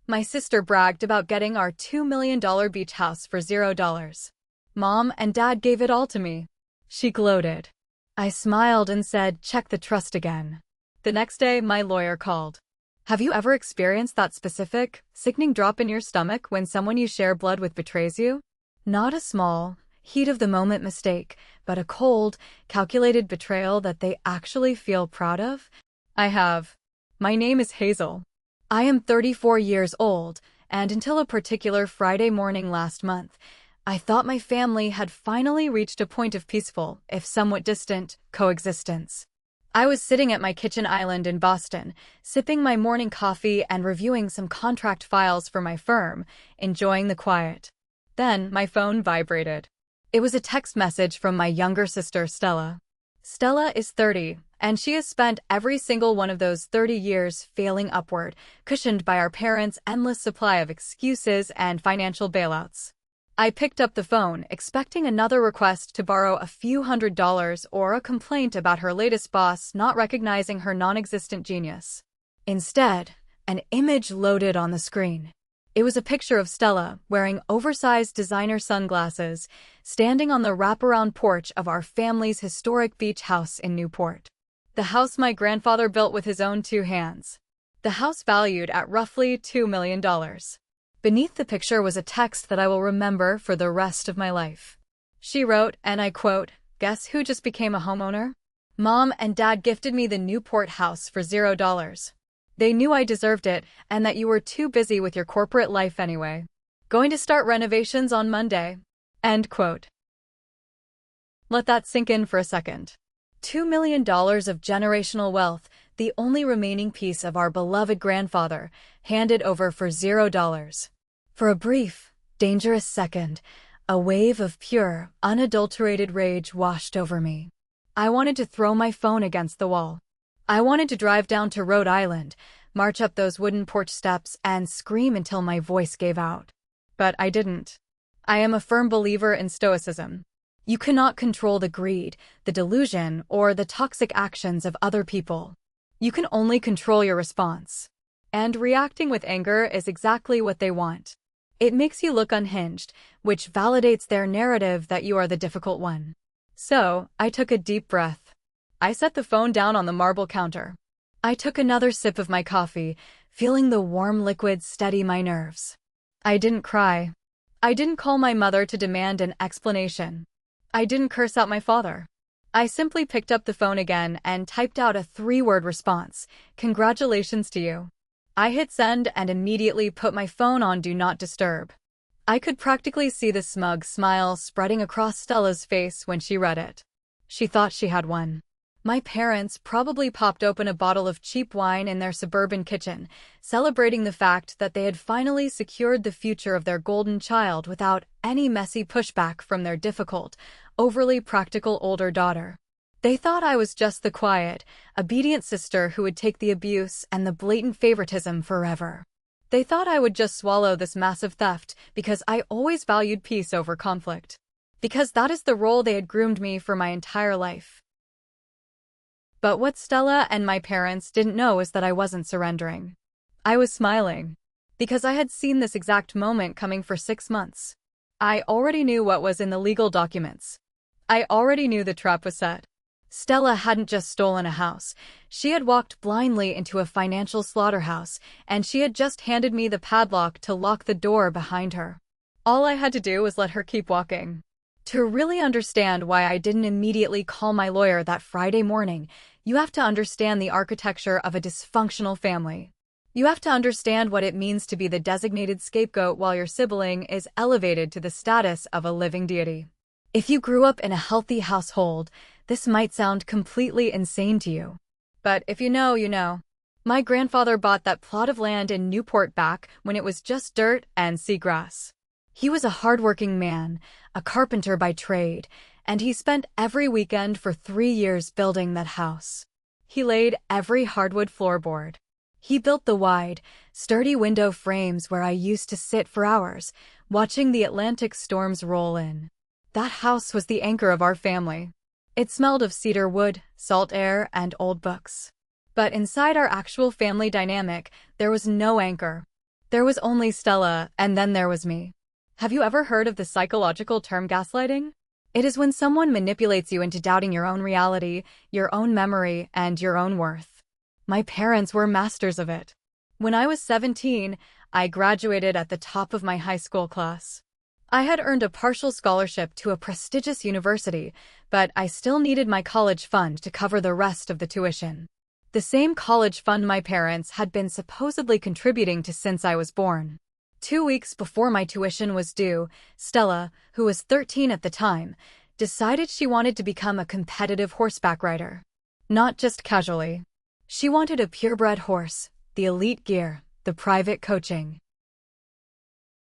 My sister bragged about getting our $2 million beach house for $0. Mom and Dad gave it all to me. She gloated. I smiled and said, check the trust again. The next day, my lawyer called. Have you ever experienced that specific, sickening drop in your stomach when someone you share blood with betrays you? Not a small, heat-of-the-moment mistake, but a cold, calculated betrayal that they actually feel proud of? I have. My name is Hazel. I am 34 years old, and until a particular Friday morning last month, I thought my family had finally reached a point of peaceful, if somewhat distant, coexistence. I was sitting at my kitchen island in Boston, sipping my morning coffee and reviewing some contract files for my firm, enjoying the quiet. Then, my phone vibrated. It was a text message from my younger sister, Stella. Stella is 30, and she has spent every single one of those 30 years failing upward, cushioned by our parents' endless supply of excuses and financial bailouts. I picked up the phone, expecting another request to borrow a few $100s or a complaint about her latest boss not recognizing her non-existent genius. Instead, an image loaded on the screen. It was a picture of Stella, wearing oversized designer sunglasses, standing on the wraparound porch of our family's historic beach house in Newport. The house my grandfather built with his own two hands. The house valued at roughly $2 million. Beneath the picture was a text that I will remember for the rest of my life. She wrote, and I quote, "Guess who just became a homeowner? Mom and Dad gifted me the Newport house for $0. They knew I deserved it and that you were too busy with your corporate life anyway. Going to start renovations on Monday." End quote. Let that sink in for a second. $2 million of generational wealth, the only remaining piece of our beloved grandfather, handed over for $0. For a brief, dangerous second, a wave of pure, unadulterated rage washed over me. I wanted to throw my phone against the wall. I wanted to drive down to Rhode Island, march up those wooden porch steps, and scream until my voice gave out. But I didn't. I am a firm believer in stoicism. You cannot control the greed, the delusion, or the toxic actions of other people. You can only control your response. And reacting with anger is exactly what they want. It makes you look unhinged, which validates their narrative that you are the difficult one. So, I took a deep breath. I set the phone down on the marble counter. I took another sip of my coffee, feeling the warm liquid steady my nerves. I didn't cry. I didn't call my mother to demand an explanation. I didn't curse out my father. I simply picked up the phone again and typed out a 3-word response: "Congratulations to you." I hit send and immediately put my phone on Do Not Disturb. I could practically see the smug smile spreading across Stella's face when she read it. She thought she had won. My parents probably popped open a bottle of cheap wine in their suburban kitchen, celebrating the fact that they had finally secured the future of their golden child without any messy pushback from their difficult, overly practical older daughter. They thought I was just the quiet, obedient sister who would take the abuse and the blatant favoritism forever. They thought I would just swallow this massive theft because I always valued peace over conflict. Because that is the role they had groomed me for my entire life. But what Stella and my parents didn't know is that I wasn't surrendering. I was smiling. Because I had seen this exact moment coming for 6 months. I already knew what was in the legal documents. I already knew the trap was set. Stella hadn't just stolen a house. She had walked blindly into a financial slaughterhouse, and she had just handed me the padlock to lock the door behind her. All I had to do was let her keep walking. To really understand why I didn't immediately call my lawyer that Friday morning, you have to understand the architecture of a dysfunctional family. You have to understand what it means to be the designated scapegoat while your sibling is elevated to the status of a living deity. If you grew up in a healthy household, this might sound completely insane to you. But if you know, you know. My grandfather bought that plot of land in Newport back when it was just dirt and seagrass. He was a hardworking man, a carpenter by trade, and he spent every weekend for 3 years building that house. He laid every hardwood floorboard. He built the wide, sturdy window frames where I used to sit for hours, watching the Atlantic storms roll in. That house was the anchor of our family. It smelled of cedar wood, salt air, and old books. But inside our actual family dynamic, there was no anchor. There was only Stella, and then there was me. Have you ever heard of the psychological term gaslighting? It is when someone manipulates you into doubting your own reality, your own memory, and your own worth. My parents were masters of it. When I was 17, I graduated at the top of my high school class. I had earned a partial scholarship to a prestigious university, but I still needed my college fund to cover the rest of the tuition. The same college fund my parents had been supposedly contributing to since I was born. 2 weeks before my tuition was due, Stella, who was 13 at the time, decided she wanted to become a competitive horseback rider. Not just casually. She wanted a purebred horse, the elite gear, the private coaching.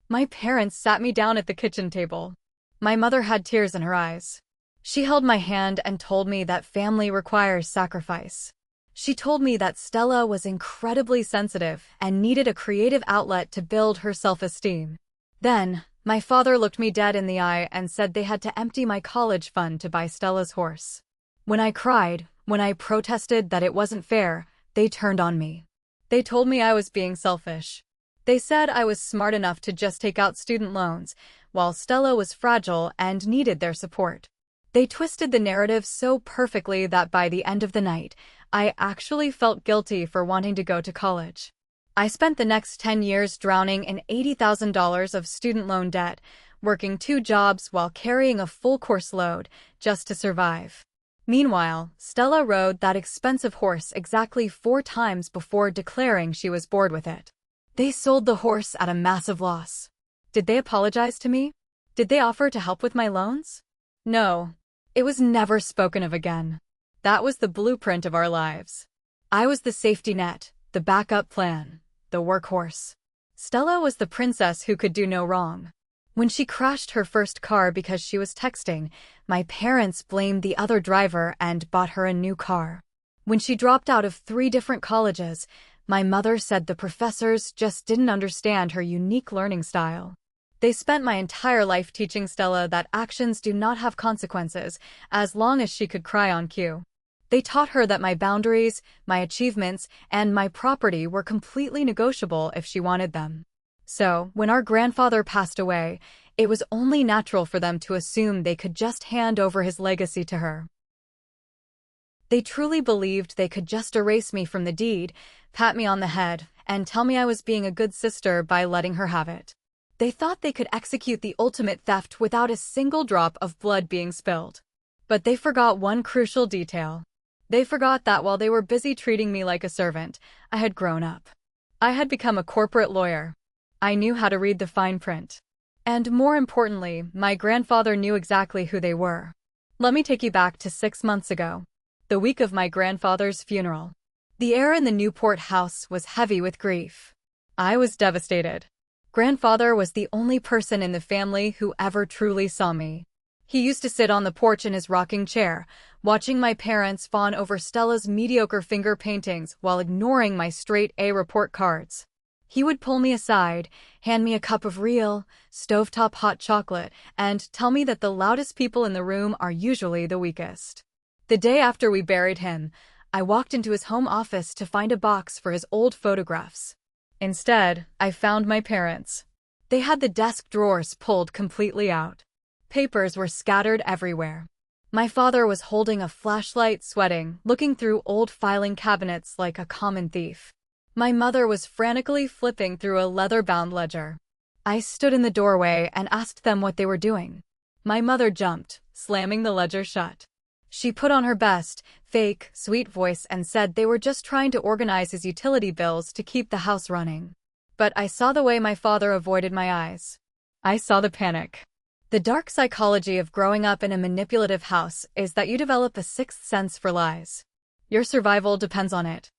My parents sat me down at the kitchen table. My mother had tears in her eyes. She held my hand and told me that family requires sacrifice. She told me that Stella was incredibly sensitive and needed a creative outlet to build her self-esteem. Then, my father looked me dead in the eye and said they had to empty my college fund to buy Stella's horse. When I cried, when I protested that it wasn't fair, they turned on me. They told me I was being selfish. They said I was smart enough to just take out student loans, while Stella was fragile and needed their support. They twisted the narrative so perfectly that by the end of the night, I actually felt guilty for wanting to go to college. I spent the next 10 years drowning in $80,000 of student loan debt, working 2 jobs while carrying a full course load, just to survive. Meanwhile, Stella rode that expensive horse exactly 4 times before declaring she was bored with it. They sold the horse at a massive loss. Did they apologize to me? Did they offer to help with my loans? No. It was never spoken of again. That was the blueprint of our lives. I was the safety net, the backup plan, the workhorse. Stella was the princess who could do no wrong. When she crashed her first car because she was texting, my parents blamed the other driver and bought her a new car. When she dropped out of 3 different colleges, my mother said the professors just didn't understand her unique learning style. They spent my entire life teaching Stella that actions do not have consequences, as long as she could cry on cue. They taught her that my boundaries, my achievements, and my property were completely negotiable if she wanted them. So, when our grandfather passed away, it was only natural for them to assume they could just hand over his legacy to her. They truly believed they could just erase me from the deed, pat me on the head, and tell me I was being a good sister by letting her have it. They thought they could execute the ultimate theft without a single drop of blood being spilled. But they forgot one crucial detail. They forgot that while they were busy treating me like a servant, I had grown up. I had become a corporate lawyer. I knew how to read the fine print. And more importantly, my grandfather knew exactly who they were. Let me take you back to 6 months ago, the week of my grandfather's funeral. The air in the Newport house was heavy with grief. I was devastated. Grandfather was the only person in the family who ever truly saw me. He used to sit on the porch in his rocking chair, watching my parents fawn over Stella's mediocre finger paintings while ignoring my straight A report cards. He would pull me aside, hand me a cup of real, stovetop hot chocolate, and tell me that the loudest people in the room are usually the weakest. The day after we buried him, I walked into his home office to find a box for his old photographs. Instead, I found my parents. They had the desk drawers pulled completely out. Papers were scattered everywhere. My father was holding a flashlight, sweating, looking through old filing cabinets like a common thief. My mother was frantically flipping through a leather-bound ledger. I stood in the doorway and asked them what they were doing. My mother jumped, slamming the ledger shut. She put on her best, fake, sweet voice and said they were just trying to organize his utility bills to keep the house running. But I saw the way my father avoided my eyes. I saw the panic. The dark psychology of growing up in a manipulative house is that you develop a 6th sense for lies. Your survival depends on it.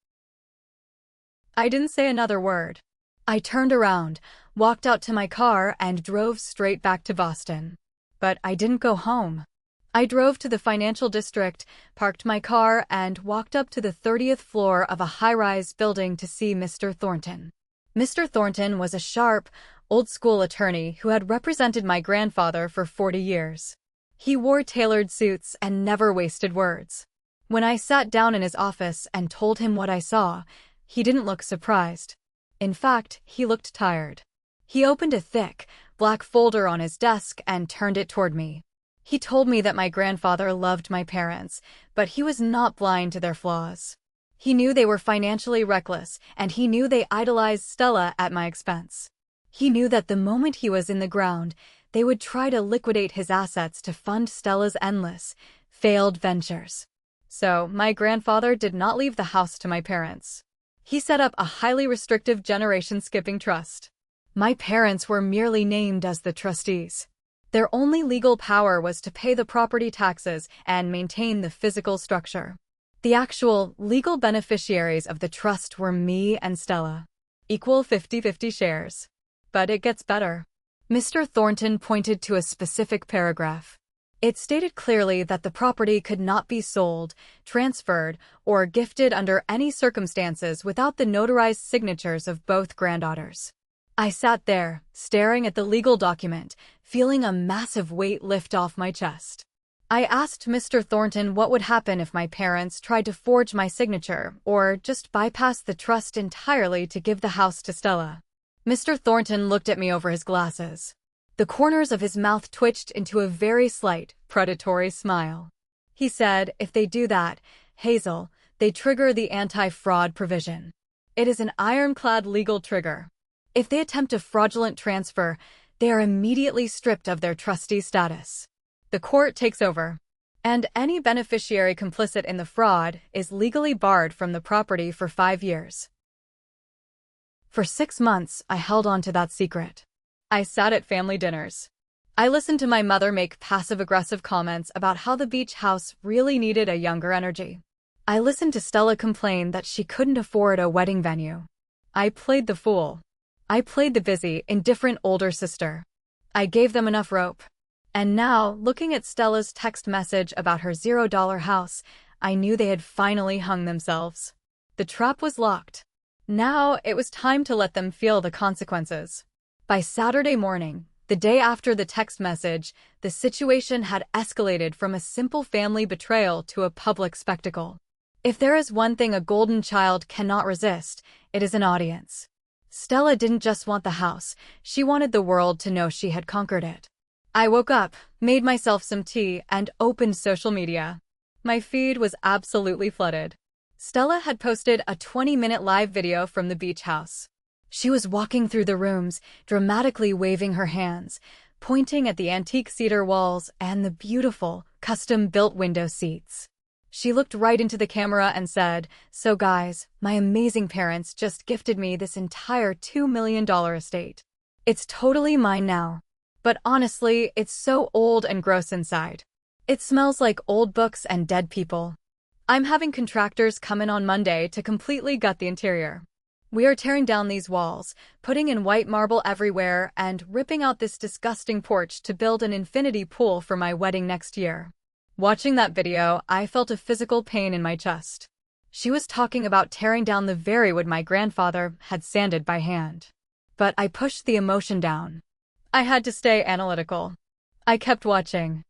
I didn't say another word. I turned around, walked out to my car, and drove straight back to Boston. But I didn't go home. I drove to the financial district, parked my car, and walked up to the 30th floor of a high-rise building to see Mr. Thornton. Mr. Thornton was a sharp, old-school attorney who had represented my grandfather for 40 years. He wore tailored suits and never wasted words. When I sat down in his office and told him what I saw, he didn't look surprised. In fact, he looked tired. He opened a thick, black folder on his desk and turned it toward me. He told me that my grandfather loved my parents, but he was not blind to their flaws. He knew they were financially reckless, and he knew they idolized Stella at my expense. He knew that the moment he was in the ground, they would try to liquidate his assets to fund Stella's endless, failed ventures. So, my grandfather did not leave the house to my parents. He set up a highly restrictive generation-skipping trust. My parents were merely named as the trustees. Their only legal power was to pay the property taxes and maintain the physical structure. The actual, legal beneficiaries of the trust were me and Stella. Equal 50-50 shares. But it gets better. Mr. Thornton pointed to a specific paragraph. It stated clearly that the property could not be sold, transferred, or gifted under any circumstances without the notarized signatures of both granddaughters. I sat there, staring at the legal document, feeling a massive weight lift off my chest. I asked Mr. Thornton what would happen if my parents tried to forge my signature or just bypass the trust entirely to give the house to Stella. Mr. Thornton looked at me over his glasses. The corners of his mouth twitched into a very slight, predatory smile. He said, "If they do that, Hazel, they trigger the anti-fraud provision. It is an ironclad legal trigger. If they attempt a fraudulent transfer, they are immediately stripped of their trustee status. The court takes over, and any beneficiary complicit in the fraud is legally barred from the property for 5 years." For 6 months, I held on to that secret. I sat at family dinners. I listened to my mother make passive-aggressive comments about how the beach house really needed a younger energy. I listened to Stella complain that she couldn't afford a wedding venue. I played the fool. I played the busy, indifferent older sister. I gave them enough rope. And now, looking at Stella's text message about her $0 house, I knew they had finally hung themselves. The trap was locked. Now, it was time to let them feel the consequences. By Saturday morning, the day after the text message, the situation had escalated from a simple family betrayal to a public spectacle. If there is one thing a golden child cannot resist, it is an audience. Stella didn't just want the house, she wanted the world to know she had conquered it. I woke up, made myself some tea, and opened social media. My feed was absolutely flooded. Stella had posted a 20-minute live video from the beach house. She was walking through the rooms, dramatically waving her hands, pointing at the antique cedar walls and the beautiful, custom-built window seats. She looked right into the camera and said, "So guys, my amazing parents just gifted me this entire $2 million estate. It's totally mine now. But honestly, it's so old and gross inside. It smells like old books and dead people. I'm having contractors come in on Monday to completely gut the interior. We are tearing down these walls, putting in white marble everywhere, and ripping out this disgusting porch to build an infinity pool for my wedding next year." Watching that video, I felt a physical pain in my chest. She was talking about tearing down the very wood my grandfather had sanded by hand. But I pushed the emotion down. I had to stay analytical. I kept watching.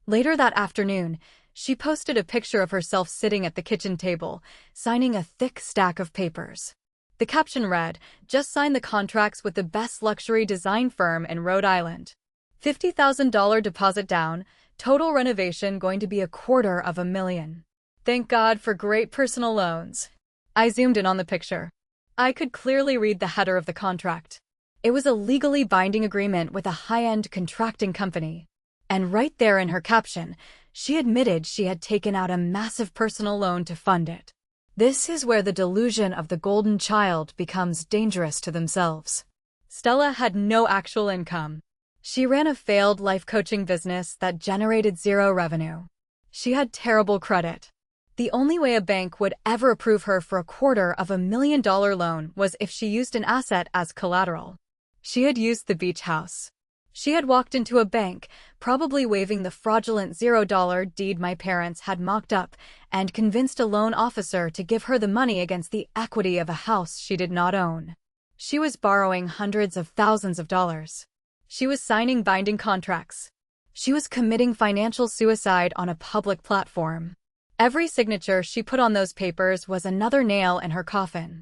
Later that afternoon, she posted a picture of herself sitting at the kitchen table, signing a thick stack of papers. The caption read, "Just signed the contracts with the best luxury design firm in Rhode Island. $50,000 deposit down, total renovation going to be $250,000. Thank God for great personal loans." I zoomed in on the picture. I could clearly read the header of the contract. It was a legally binding agreement with a high-end contracting company. And right there in her caption, she admitted she had taken out a massive personal loan to fund it. This is where the delusion of the golden child becomes dangerous to themselves. Stella had no actual income. She ran a failed life coaching business that generated zero revenue. She had terrible credit. The only way a bank would ever approve her for $250,000 loan was if she used an asset as collateral. She had used the beach house. She had walked into a bank, probably waving the fraudulent $0 deed my parents had mocked up, and convinced a loan officer to give her the money against the equity of a house she did not own. She was borrowing hundreds of thousands of dollars. She was signing binding contracts. She was committing financial suicide on a public platform. Every signature she put on those papers was another nail in her coffin.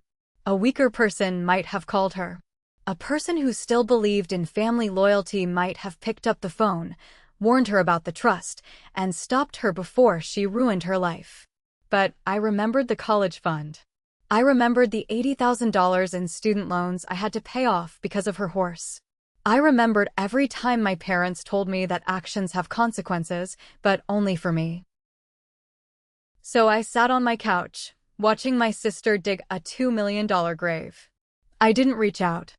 A weaker person might have called her. A person who still believed in family loyalty might have picked up the phone, warned her about the trust, and stopped her before she ruined her life. But I remembered the college fund. I remembered the $80,000 in student loans I had to pay off because of her horse. I remembered every time my parents told me that actions have consequences, but only for me. So I sat on my couch, watching my sister dig a $2 million grave. I didn't reach out.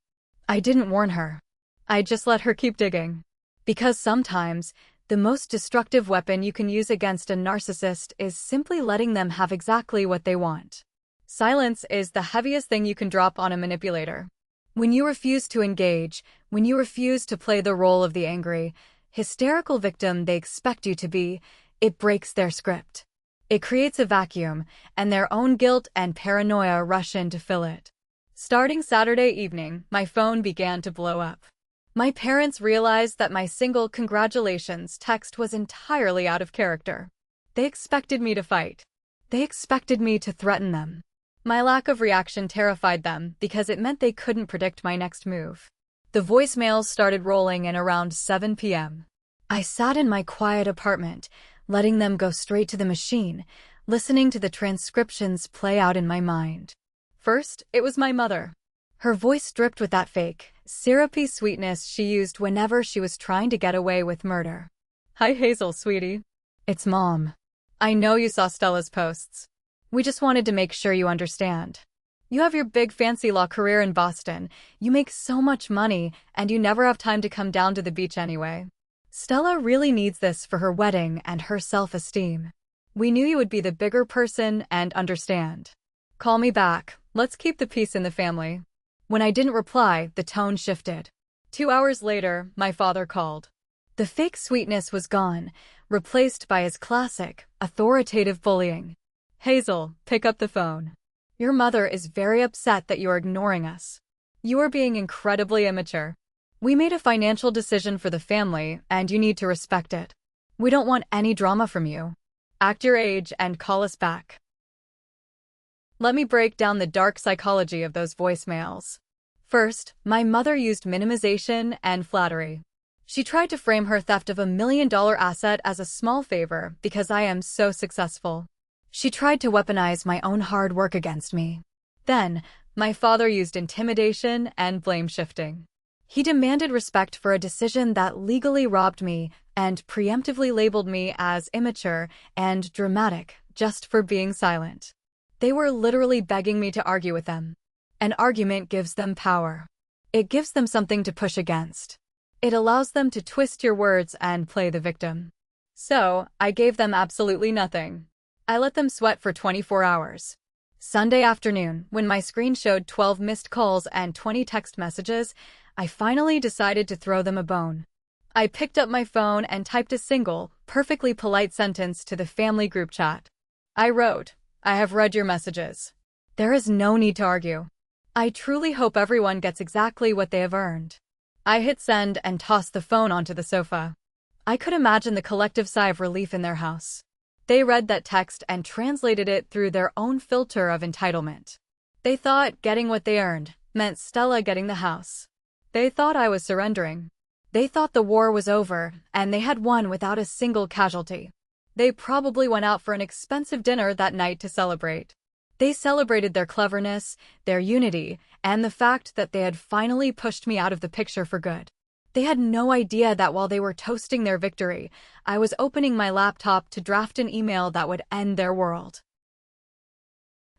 I didn't warn her. I just let her keep digging. Because sometimes, the most destructive weapon you can use against a narcissist is simply letting them have exactly what they want. Silence is the heaviest thing you can drop on a manipulator. When you refuse to engage, when you refuse to play the role of the angry, hysterical victim they expect you to be, it breaks their script. It creates a vacuum, and their own guilt and paranoia rush in to fill it. Starting Saturday evening, my phone began to blow up. My parents realized that my single congratulations text was entirely out of character. They expected me to fight. They expected me to threaten them. My lack of reaction terrified them because it meant they couldn't predict my next move. The voicemails started rolling in around 7 p.m. I sat in my quiet apartment, letting them go straight to the machine, listening to the transcriptions play out in my mind. First, it was my mother. Her voice dripped with that fake, syrupy sweetness she used whenever she was trying to get away with murder. "Hi Hazel, sweetie. It's Mom. I know you saw Stella's posts. We just wanted to make sure you understand. You have your big fancy law career in Boston, you make so much money, and you never have time to come down to the beach anyway. Stella really needs this for her wedding and her self-esteem. We knew you would be the bigger person and understand. Call me back, let's keep the peace in the family." When I didn't reply, the tone shifted. 2 hours later, my father called. The fake sweetness was gone, replaced by his classic, authoritative bullying. "Hazel, pick up the phone. Your mother is very upset that you are ignoring us. You are being incredibly immature. We made a financial decision for the family, and you need to respect it. We don't want any drama from you. Act your age and call us back." Let me break down the dark psychology of those voicemails. First, my mother used minimization and flattery. She tried to frame her theft of $1 million asset as a small favor because I am so successful. She tried to weaponize my own hard work against me. Then, my father used intimidation and blame shifting. He demanded respect for a decision that legally robbed me and preemptively labeled me as immature and dramatic just for being silent. They were literally begging me to argue with them. An argument gives them power. It gives them something to push against. It allows them to twist your words and play the victim. So, I gave them absolutely nothing. I let them sweat for 24 hours. Sunday afternoon, when my screen showed 12 missed calls and 20 text messages, I finally decided to throw them a bone. I picked up my phone and typed a single, perfectly polite sentence to the family group chat. I wrote, "I have read your messages. There is no need to argue. I truly hope everyone gets exactly what they have earned." I hit send and tossed the phone onto the sofa. I could imagine the collective sigh of relief in their house. They read that text and translated it through their own filter of entitlement. They thought getting what they earned meant Stella getting the house. They thought I was surrendering. They thought the war was over, and they had won without a single casualty. They probably went out for an expensive dinner that night to celebrate. They celebrated their cleverness, their unity, and the fact that they had finally pushed me out of the picture for good. They had no idea that while they were toasting their victory, I was opening my laptop to draft an email that would end their world.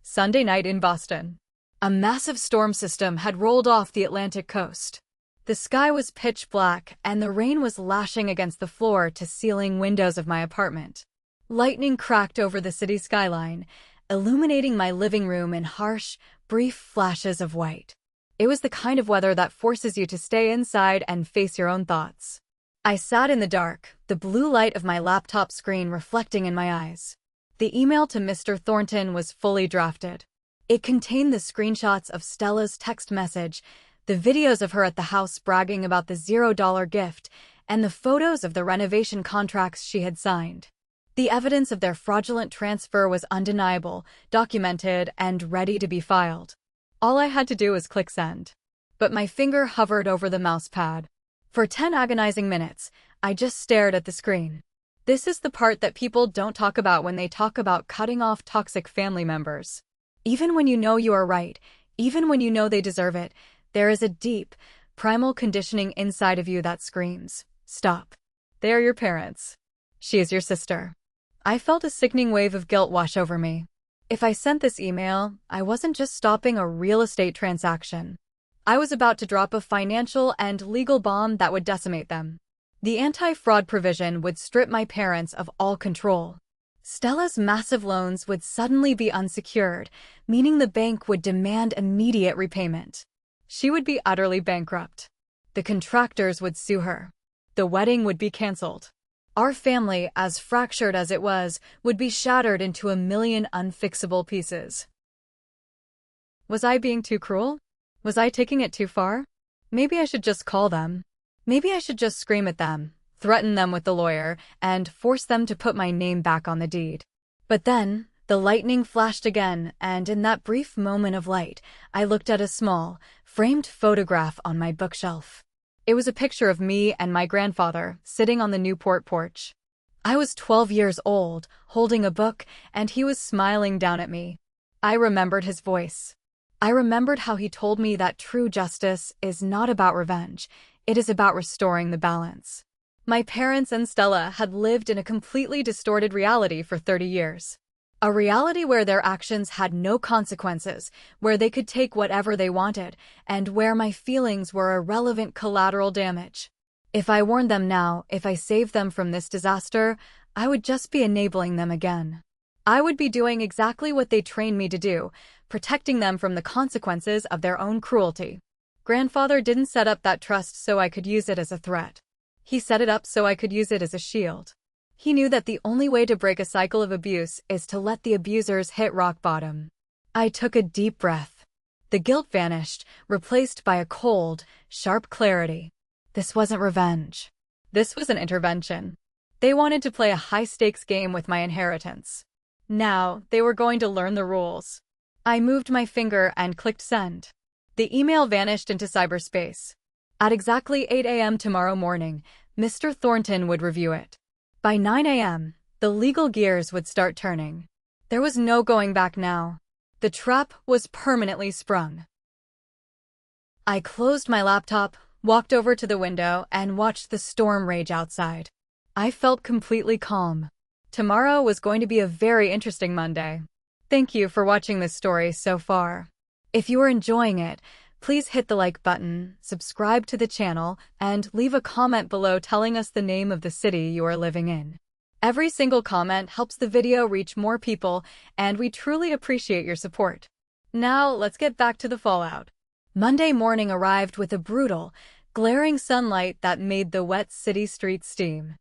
Sunday night in Boston. A massive storm system had rolled off the Atlantic coast. The sky was pitch black, and the rain was lashing against the floor-to-ceiling windows of my apartment. Lightning cracked over the city skyline, illuminating my living room in harsh, brief flashes of white. It was the kind of weather that forces you to stay inside and face your own thoughts. I sat in the dark, the blue light of my laptop screen reflecting in my eyes. The email to Mr. Thornton was fully drafted. It contained the screenshots of Stella's text message, the videos of her at the house bragging about the $0 gift, and the photos of the renovation contracts she had signed. The evidence of their fraudulent transfer was undeniable, documented, and ready to be filed. All I had to do was click send. But my finger hovered over the mouse pad. For 10 agonizing minutes, I just stared at the screen. This is the part that people don't talk about when they talk about cutting off toxic family members. Even when you know you are right, even when you know they deserve it, there is a deep, primal conditioning inside of you that screams, stop. They are your parents. She is your sister. I felt a sickening wave of guilt wash over me. If I sent this email, I wasn't just stopping a real estate transaction. I was about to drop a financial and legal bomb that would decimate them. The anti-fraud provision would strip my parents of all control. Stella's massive loans would suddenly be unsecured, meaning the bank would demand immediate repayment. She would be utterly bankrupt. The contractors would sue her. The wedding would be canceled. Our family, as fractured as it was, would be shattered into a million unfixable pieces. Was I being too cruel? Was I taking it too far? Maybe I should just call them. Maybe I should just scream at them, threaten them with the lawyer, and force them to put my name back on the deed. But then, the lightning flashed again, and in that brief moment of light, I looked at a small, framed photograph on my bookshelf. It was a picture of me and my grandfather sitting on the Newport porch. I was 12 years old, holding a book, and he was smiling down at me. I remembered his voice. I remembered how he told me that true justice is not about revenge, it is about restoring the balance. My parents and Stella had lived in a completely distorted reality for 30 years. A reality where their actions had no consequences, where they could take whatever they wanted, and where my feelings were irrelevant collateral damage. If I warned them now, if I saved them from this disaster, I would just be enabling them again. I would be doing exactly what they trained me to do, protecting them from the consequences of their own cruelty. Grandfather didn't set up that trust so I could use it as a threat. He set it up so I could use it as a shield. He knew that the only way to break a cycle of abuse is to let the abusers hit rock bottom. I took a deep breath. The guilt vanished, replaced by a cold, sharp clarity. This wasn't revenge. This was an intervention. They wanted to play a high-stakes game with my inheritance. Now, they were going to learn the rules. I moved my finger and clicked send. The email vanished into cyberspace. At exactly 8 a.m. tomorrow morning, Mr. Thornton would review it. By 9 a.m., the legal gears would start turning. There was no going back now. The trap was permanently sprung. I closed my laptop, walked over to the window, and watched the storm rage outside. I felt completely calm. Tomorrow was going to be a very interesting Monday. Thank you for watching this story so far. If you are enjoying it, please hit the like button, subscribe to the channel, and leave a comment below telling us the name of the city you are living in. Every single comment helps the video reach more people, and we truly appreciate your support. Now, let's get back to the fallout. Monday morning arrived with a brutal, glaring sunlight that made the wet city streets steam.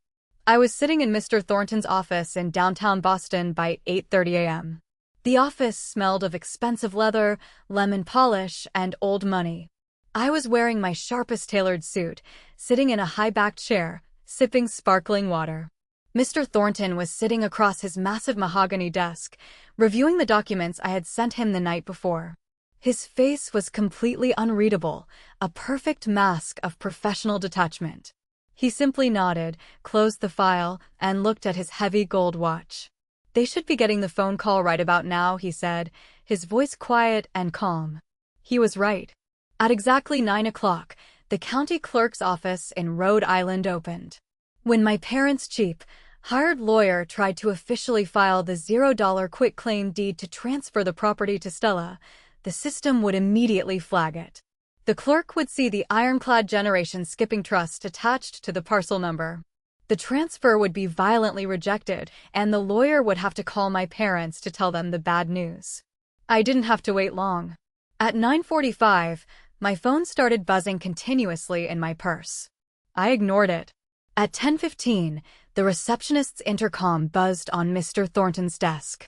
I was sitting in Mr. Thornton's office in downtown Boston by 8:30 a.m. The office smelled of expensive leather, lemon polish, and old money. I was wearing my sharpest tailored suit, sitting in a high-backed chair, sipping sparkling water. Mr. Thornton was sitting across his massive mahogany desk, reviewing the documents I had sent him the night before. His face was completely unreadable, a perfect mask of professional detachment. He simply nodded, closed the file, and looked at his heavy gold watch. They should be getting the phone call right about now, he said, his voice quiet and calm. He was right. At exactly 9 o'clock, the county clerk's office in Rhode Island opened. When my parents' cheap, hired lawyer tried to officially file the $0 quitclaim deed to transfer the property to Stella, the system would immediately flag it. The clerk would see the ironclad Generation Skipping Trust attached to the parcel number. The transfer would be violently rejected, and the lawyer would have to call my parents to tell them the bad news. I didn't have to wait long. At 9:45, my phone started buzzing continuously in my purse. I ignored it. At 10:15, the receptionist's intercom buzzed on Mr. Thornton's desk.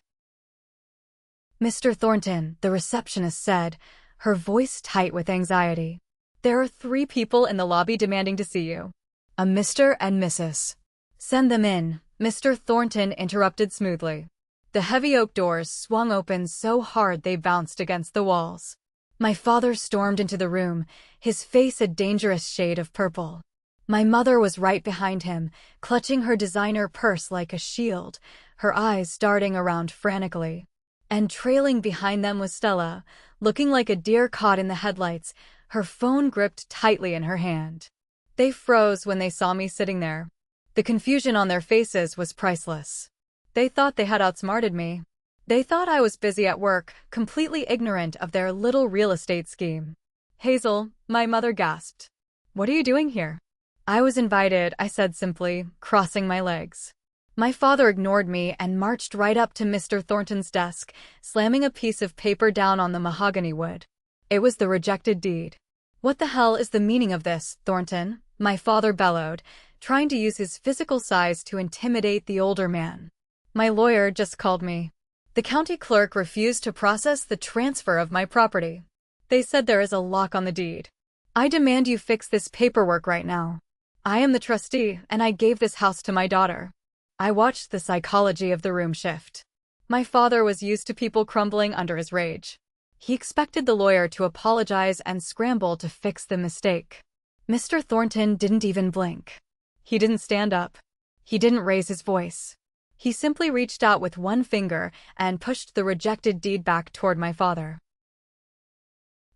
Mr. Thornton, the receptionist said, her voice tight with anxiety. There are 3 people in the lobby demanding to see you. A Mr. and Mrs. Send them in, Mr. Thornton interrupted smoothly. The heavy oak doors swung open so hard they bounced against the walls. My father stormed into the room, his face a dangerous shade of purple. My mother was right behind him, clutching her designer purse like a shield, her eyes darting around frantically. And trailing behind them was Stella, looking like a deer caught in the headlights, her phone gripped tightly in her hand. They froze when they saw me sitting there. The confusion on their faces was priceless. They thought they had outsmarted me. They thought I was busy at work, completely ignorant of their little real estate scheme. Hazel, my mother gasped. What are you doing here? I was invited, I said simply, crossing my legs. My father ignored me and marched right up to Mr. Thornton's desk, slamming a piece of paper down on the mahogany wood. It was the rejected deed. What the hell is the meaning of this, Thornton? My father bellowed, trying to use his physical size to intimidate the older man. My lawyer just called me. The county clerk refused to process the transfer of my property. They said there is a lock on the deed. I demand you fix this paperwork right now. I am the trustee, and I gave this house to my daughter. I watched the psychology of the room shift. My father was used to people crumbling under his rage. He expected the lawyer to apologize and scramble to fix the mistake. Mr. Thornton didn't even blink. He didn't stand up. He didn't raise his voice. He simply reached out with one finger and pushed the rejected deed back toward my father.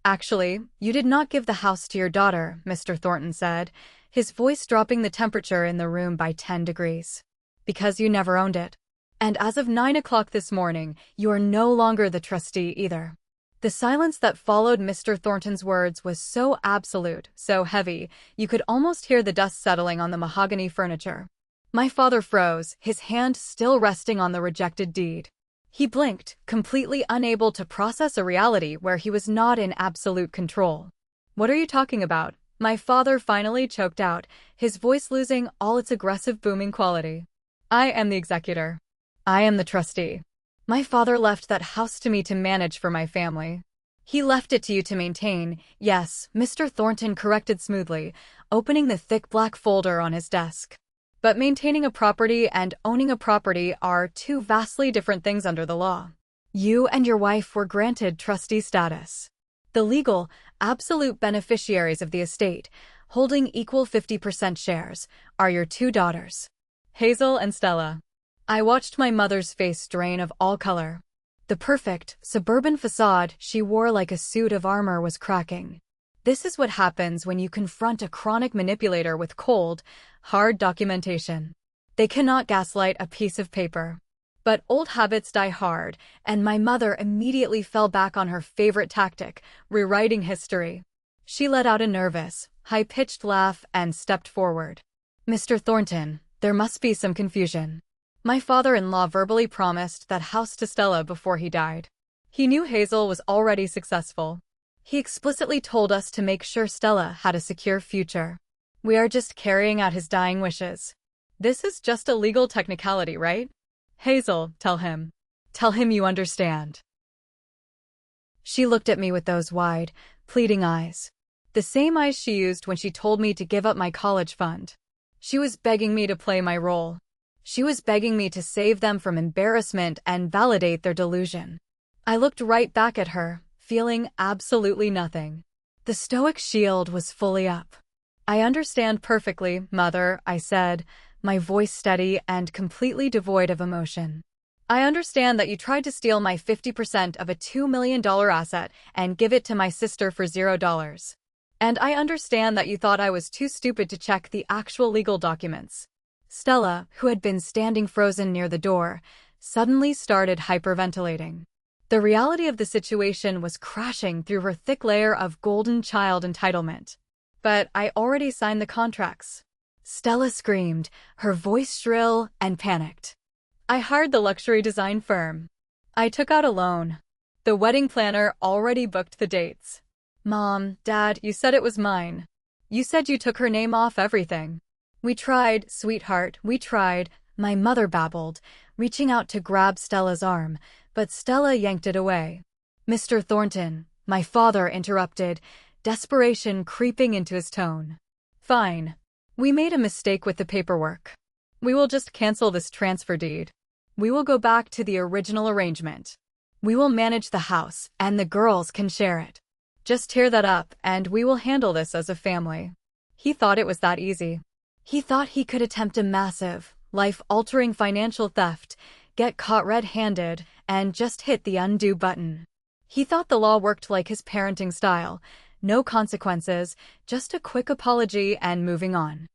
Actually, you did not give the house to your daughter, Mr. Thornton said, his voice dropping the temperature in the room by 10 degrees. Because you never owned it. And as of 9 o'clock this morning, you are no longer the trustee either. The silence that followed Mr. Thornton's words was so absolute, so heavy, you could almost hear the dust settling on the mahogany furniture. My father froze, his hand still resting on the rejected deed. He blinked, completely unable to process a reality where he was not in absolute control. What are you talking about? My father finally choked out, his voice losing all its aggressive booming quality. I am the executor. I am the trustee. My father left that house to me to manage for my family. He left it to you to maintain, yes, Mr. Thornton corrected smoothly, opening the thick black folder on his desk. But maintaining a property and owning a property are two vastly different things under the law. You and your wife were granted trustee status. The legal, absolute beneficiaries of the estate, holding equal 50% shares, are your two daughters, Hazel and Stella. I watched my mother's face drain of all color. The perfect, suburban facade she wore like a suit of armor was cracking. This is what happens when you confront a chronic manipulator with cold, hard documentation. They cannot gaslight a piece of paper. But old habits die hard, and my mother immediately fell back on her favorite tactic, rewriting history. She let out a nervous, high-pitched laugh and stepped forward. Mr. Thornton, there must be some confusion. My father-in-law verbally promised that house to Stella before he died. He knew Hazel was already successful. He explicitly told us to make sure Stella had a secure future. We are just carrying out his dying wishes. This is just a legal technicality, right? Hazel, tell him. Tell him you understand. She looked at me with those wide, pleading eyes. The same eyes she used when she told me to give up my college fund. She was begging me to play my role. She was begging me to save them from embarrassment and validate their delusion. I looked right back at her, feeling absolutely nothing. The stoic shield was fully up. I understand perfectly, Mother, I said, my voice steady and completely devoid of emotion. I understand that you tried to steal my 50% of a $2 million asset and give it to my sister for $0. And I understand that you thought I was too stupid to check the actual legal documents. Stella, who had been standing frozen near the door, suddenly started hyperventilating. The reality of the situation was crashing through her thick layer of golden child entitlement. But I already signed the contracts. Stella screamed, her voice shrill and panicked. I hired the luxury design firm. I took out a loan. The wedding planner already booked the dates. Mom, Dad, you said it was mine. You said you took her name off everything. We tried, sweetheart, we tried, my mother babbled, reaching out to grab Stella's arm, but Stella yanked it away. Mr. Thornton, my father interrupted, desperation creeping into his tone. Fine. We made a mistake with the paperwork. We will just cancel this transfer deed. We will go back to the original arrangement. We will manage the house, and the girls can share it. Just tear that up, and we will handle this as a family. He thought it was that easy. He thought he could attempt a massive, life-altering financial theft, get caught red-handed, and just hit the undo button. He thought the law worked like his parenting style. No consequences, just a quick apology and moving on.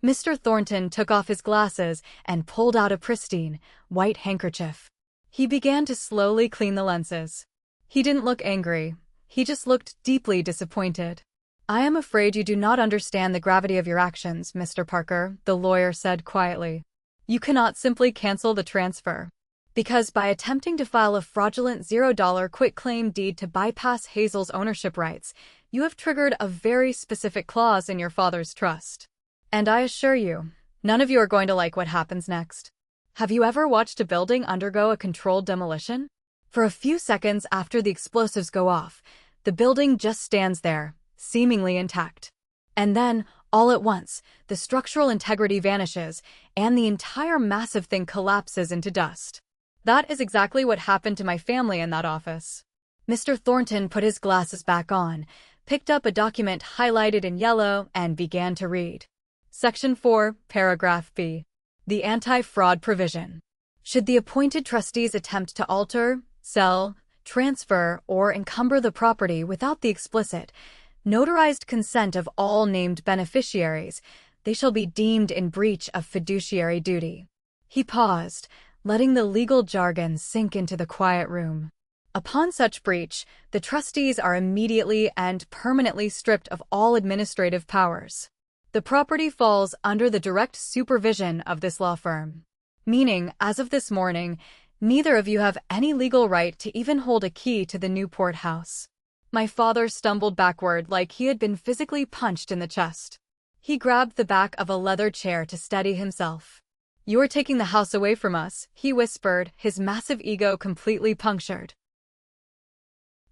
Mr. Thornton took off his glasses and pulled out a pristine, white handkerchief. He began to slowly clean the lenses. He didn't look angry. He just looked deeply disappointed. "I am afraid you do not understand the gravity of your actions, Mr. Parker," the lawyer said quietly. "You cannot simply cancel the transfer. Because by attempting to file a fraudulent $0 quitclaim deed to bypass Hazel's ownership rights, you have triggered a very specific clause in your father's trust. And I assure you, none of you are going to like what happens next. Have you ever watched a building undergo a controlled demolition? For a few seconds after the explosives go off, the building just stands there, seemingly intact. And then, all at once, the structural integrity vanishes, and the entire massive thing collapses into dust. That is exactly what happened to my family in that office." Mr. Thornton put his glasses back on, picked up a document highlighted in yellow, and began to read. Section 4, Paragraph B. The anti-fraud provision. Should the appointed trustees attempt to alter, sell, transfer, or encumber the property without the explicit, notarized consent of all named beneficiaries, they shall be deemed in breach of fiduciary duty. He paused, letting the legal jargon sink into the quiet room. Upon such breach, the trustees are immediately and permanently stripped of all administrative powers. The property falls under the direct supervision of this law firm. Meaning, as of this morning, neither of you have any legal right to even hold a key to the Newport house. My father stumbled backward like he had been physically punched in the chest. He grabbed the back of a leather chair to steady himself. "You are taking the house away from us," he whispered, his massive ego completely punctured.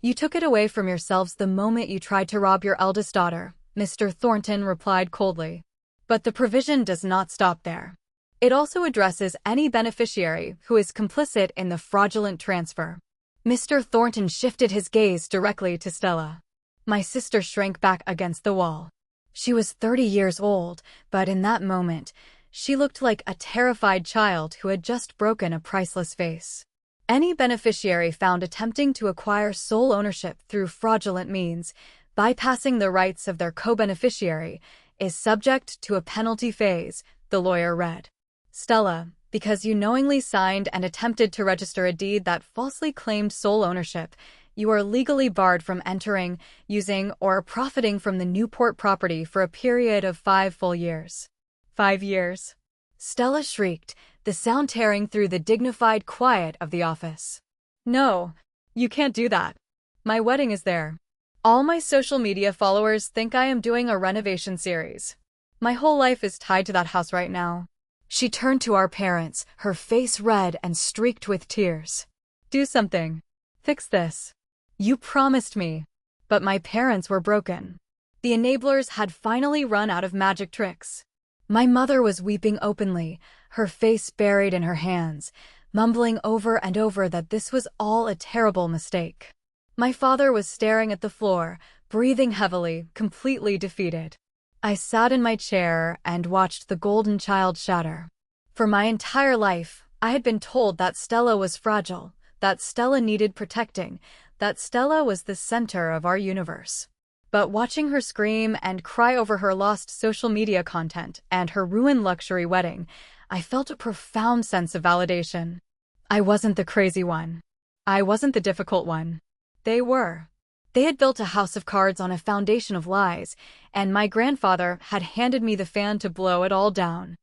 "You took it away from yourselves the moment you tried to rob your eldest daughter," Mr. Thornton replied coldly. "But the provision does not stop there. It also addresses any beneficiary who is complicit in the fraudulent transfer." Mr. Thornton shifted his gaze directly to Stella. My sister shrank back against the wall. She was 30 years old, but in that moment, she looked like a terrified child who had just broken a priceless vase. Any beneficiary found attempting to acquire sole ownership through fraudulent means, bypassing the rights of their co-beneficiary, is subject to a penalty phase, the lawyer read. "Stella, because you knowingly signed and attempted to register a deed that falsely claimed sole ownership, you are legally barred from entering, using, or profiting from the Newport property for a period of 5 full years." 5 years. Stella shrieked, the sound tearing through the dignified quiet of the office. "No, you can't do that. My wedding is there. All my social media followers think I am doing a renovation series. My whole life is tied to that house right now." She turned to our parents, her face red and streaked with tears. "Do something. Fix this. You promised me." But my parents were broken. The enablers had finally run out of magic tricks. My mother was weeping openly, her face buried in her hands, mumbling over and over that this was all a terrible mistake. My father was staring at the floor, breathing heavily, completely defeated. I sat in my chair and watched the golden child shatter. For my entire life, I had been told that Stella was fragile, that Stella needed protecting, that Stella was the center of our universe. But watching her scream and cry over her lost social media content and her ruined luxury wedding, I felt a profound sense of validation. I wasn't the crazy one. I wasn't the difficult one. They were. They had built a house of cards on a foundation of lies, and my grandfather had handed me the fan to blow it all down.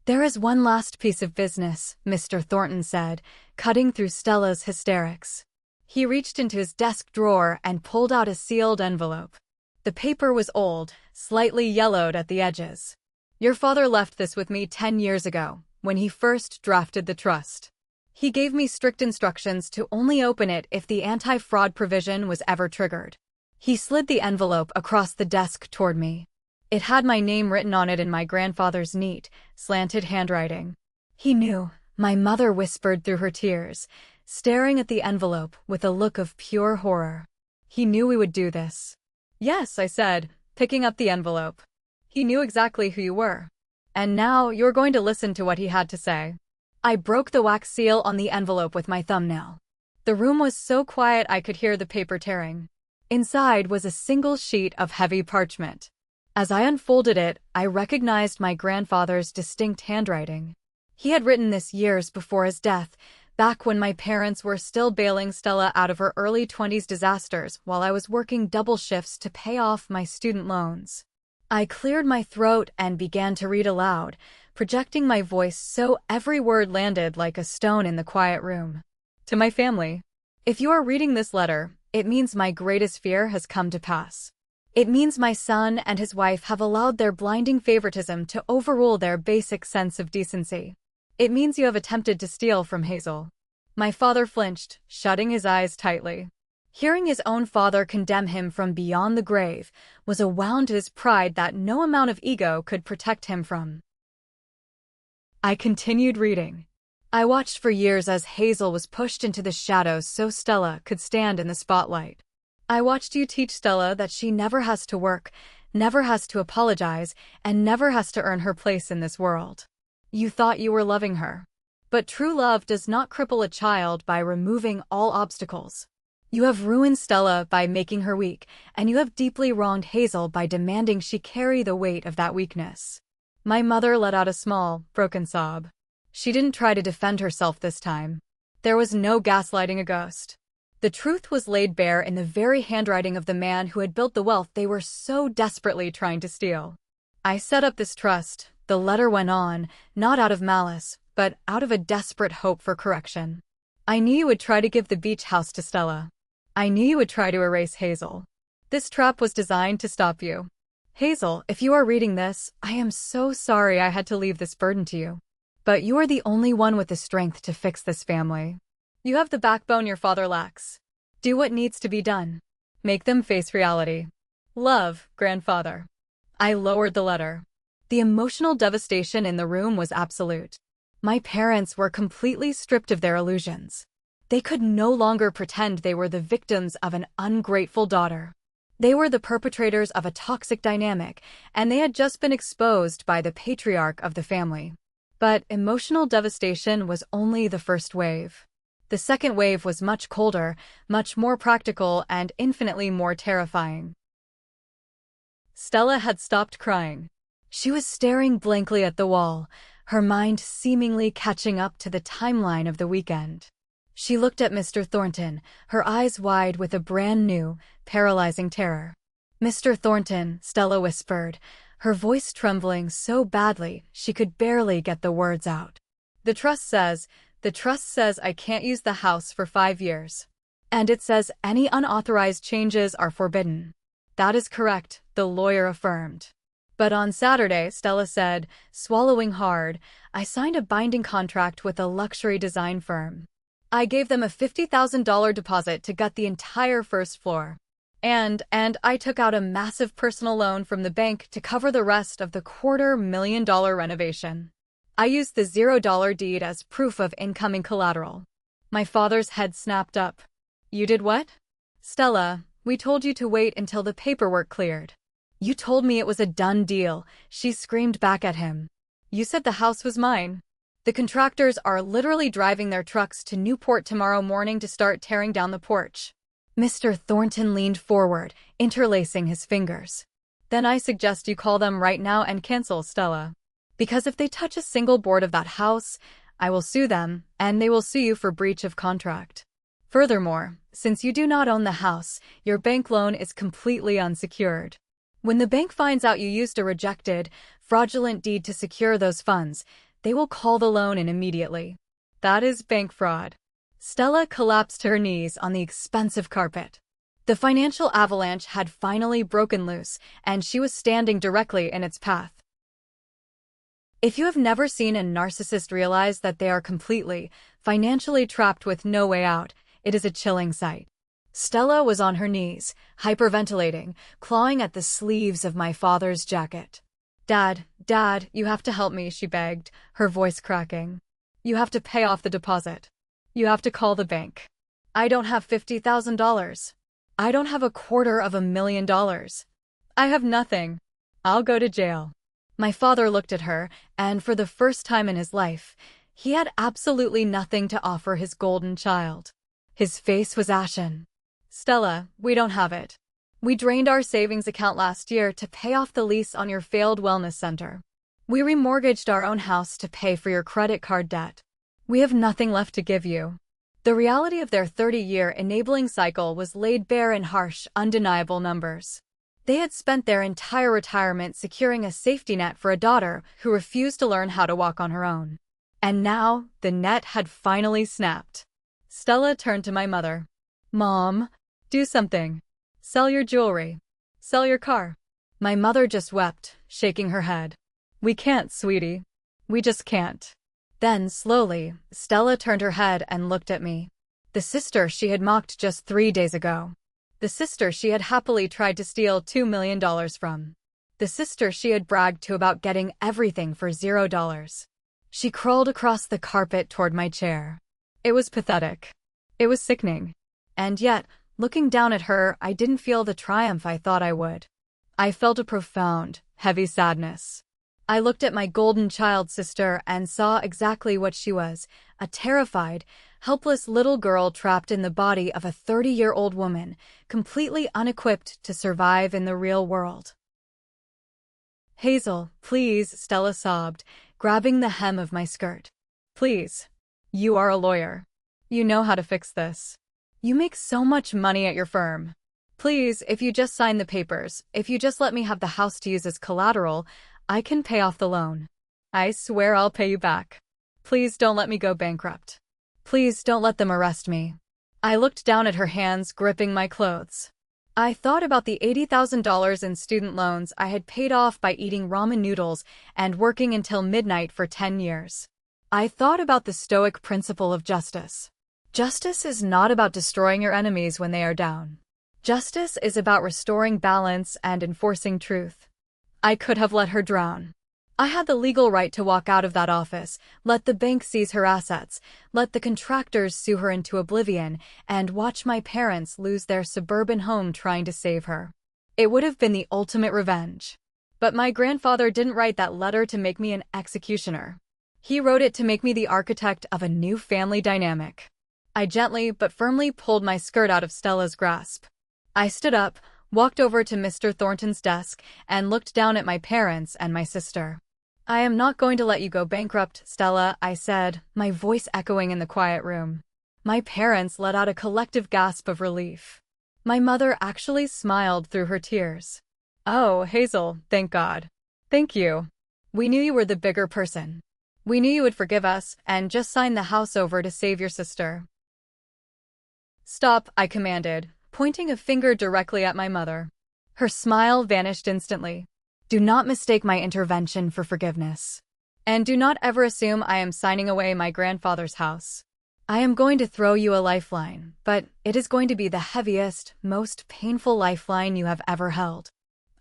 "There is one last piece of business," Mr. Thornton said, cutting through Stella's hysterics. He reached into his desk drawer and pulled out a sealed envelope. The paper was old, slightly yellowed at the edges. "Your father left this with me 10 years ago, when he first drafted the trust. He gave me strict instructions to only open it if the anti-fraud provision was ever triggered." He slid the envelope across the desk toward me. It had my name written on it in my grandfather's neat, slanted handwriting. "He knew," my mother whispered through her tears, staring at the envelope with a look of pure horror. He knew we would do this. Yes, I said, picking up the envelope. He knew exactly who you were. And now you're going to listen to what he had to say. I broke the wax seal on the envelope with my thumbnail. The room was so quiet I could hear the paper tearing. Inside was a single sheet of heavy parchment. As I unfolded it, I recognized my grandfather's distinct handwriting. He had written this years before his death, back when my parents were still bailing Stella out of her early 20s disasters while I was working double shifts to pay off my student loans. I cleared my throat and began to read aloud, projecting my voice so every word landed like a stone in the quiet room. To my family, if you are reading this letter, it means my greatest fear has come to pass. It means my son and his wife have allowed their blinding favoritism to overrule their basic sense of decency. It means you have attempted to steal from Hazel. My father flinched, shutting his eyes tightly. Hearing his own father condemn him from beyond the grave was a wound to his pride that no amount of ego could protect him from. I continued reading. I watched for years as Hazel was pushed into the shadows so Stella could stand in the spotlight. I watched you teach Stella that she never has to work, never has to apologize, and never has to earn her place in this world. You thought you were loving her. But true love does not cripple a child by removing all obstacles. You have ruined Stella by making her weak, and you have deeply wronged Hazel by demanding she carry the weight of that weakness. My mother let out a small, broken sob. She didn't try to defend herself this time. There was no gaslighting a ghost. The truth was laid bare in the very handwriting of the man who had built the wealth they were so desperately trying to steal. I set up this trust, the letter went on, not out of malice, but out of a desperate hope for correction. I knew you would try to give the beach house to Stella. I knew you would try to erase Hazel. This trap was designed to stop you. Hazel, if you are reading this, I am so sorry I had to leave this burden to you. But you are the only one with the strength to fix this family. You have the backbone your father lacks. Do what needs to be done. Make them face reality. Love, grandfather. I lowered the letter. The emotional devastation in the room was absolute. My parents were completely stripped of their illusions. They could no longer pretend they were the victims of an ungrateful daughter. They were the perpetrators of a toxic dynamic, and they had just been exposed by the patriarch of the family. But emotional devastation was only the first wave. The second wave was much colder, much more practical, and infinitely more terrifying. Stella had stopped crying. She was staring blankly at the wall, her mind seemingly catching up to the timeline of the weekend. She looked at Mr. Thornton, her eyes wide with a brand new, paralyzing terror. "Mr. Thornton," Stella whispered, her voice trembling so badly she could barely get the words out. The trust says I can't use the house for 5 years. And it says any unauthorized changes are forbidden." "That is correct," the lawyer affirmed. "But on Saturday," Stella said, swallowing hard, "I signed a binding contract with a luxury design firm. I gave them a $50,000 deposit to gut the entire first floor. And I took out a massive personal loan from the bank to cover the rest of the $250,000 renovation. I used the $0 deed as proof of incoming collateral." My father's head snapped up. "You did what?" "Stella, we told you to wait until the paperwork cleared." "You told me it was a done deal," she screamed back at him. "You said the house was mine. The contractors are literally driving their trucks to Newport tomorrow morning to start tearing down the porch." Mr. Thornton leaned forward, interlacing his fingers. "Then I suggest you call them right now and cancel, Stella. Because if they touch a single board of that house, I will sue them, and they will sue you for breach of contract. Furthermore, since you do not own the house, your bank loan is completely unsecured. When the bank finds out you used a rejected, fraudulent deed to secure those funds, they will call the loan in immediately. That is bank fraud." Stella collapsed to her knees on the expensive carpet. The financial avalanche had finally broken loose, and she was standing directly in its path. If you have never seen a narcissist realize that they are completely, financially trapped with no way out, it is a chilling sight. Stella was on her knees, hyperventilating, clawing at the sleeves of my father's jacket. Dad, you have to help me," she begged, her voice cracking. "You have to pay off the deposit. You have to call the bank. I don't have $50,000. I don't have $250,000. I have nothing. I'll go to jail. My father looked at her, and for the first time in his life, he had absolutely nothing to offer his golden child. His face was ashen. Stella, we don't have it. We drained our savings account last year to pay off the lease on your failed wellness center. We remortgaged our own house to pay for your credit card debt. We have nothing left to give you. The reality of their 30-year enabling cycle was laid bare in harsh, undeniable numbers. They had spent their entire retirement securing a safety net for a daughter who refused to learn how to walk on her own. And now, the net had finally snapped. Stella turned to my mother. Mom, do something. Sell your jewelry. Sell your car. My mother just wept, shaking her head. We can't, sweetie. We just can't. Then, slowly, Stella turned her head and looked at me. The sister she had mocked just 3 days ago. The sister she had happily tried to steal $2 million from. The sister she had bragged to about getting everything for $0. She crawled across the carpet toward my chair. It was pathetic. It was sickening. And yet, looking down at her, I didn't feel the triumph I thought I would. I felt a profound, heavy sadness. I looked at my golden child sister and saw exactly what she was, a terrified, helpless little girl trapped in the body of a 30-year-old woman, completely unequipped to survive in the real world. Hazel, please, Stella sobbed, grabbing the hem of my skirt. Please. You are a lawyer. You know how to fix this. You make so much money at your firm. Please, if you just sign the papers, if you just let me have the house to use as collateral, I can pay off the loan. I swear I'll pay you back. Please don't let me go bankrupt. Please don't let them arrest me. I looked down at her hands gripping my clothes. I thought about the $80,000 in student loans I had paid off by eating ramen noodles and working until midnight for 10 years. I thought about the stoic principle of justice. Justice is not about destroying your enemies when they are down. Justice is about restoring balance and enforcing truth. I could have let her drown. I had the legal right to walk out of that office, let the bank seize her assets, let the contractors sue her into oblivion, and watch my parents lose their suburban home trying to save her. It would have been the ultimate revenge. But my grandfather didn't write that letter to make me an executioner. He wrote it to make me the architect of a new family dynamic. I gently but firmly pulled my skirt out of Stella's grasp. I stood up, walked over to Mr. Thornton's desk, and looked down at my parents and my sister. I am not going to let you go bankrupt, Stella, I said, my voice echoing in the quiet room. My parents let out a collective gasp of relief. My mother actually smiled through her tears. Oh, Hazel, thank God. Thank you. We knew you were the bigger person. We knew you would forgive us and just sign the house over to save your sister. Stop, I commanded, pointing a finger directly at my mother. Her smile vanished instantly. Do not mistake my intervention for forgiveness. And do not ever assume I am signing away my grandfather's house. I am going to throw you a lifeline, but it is going to be the heaviest, most painful lifeline you have ever held.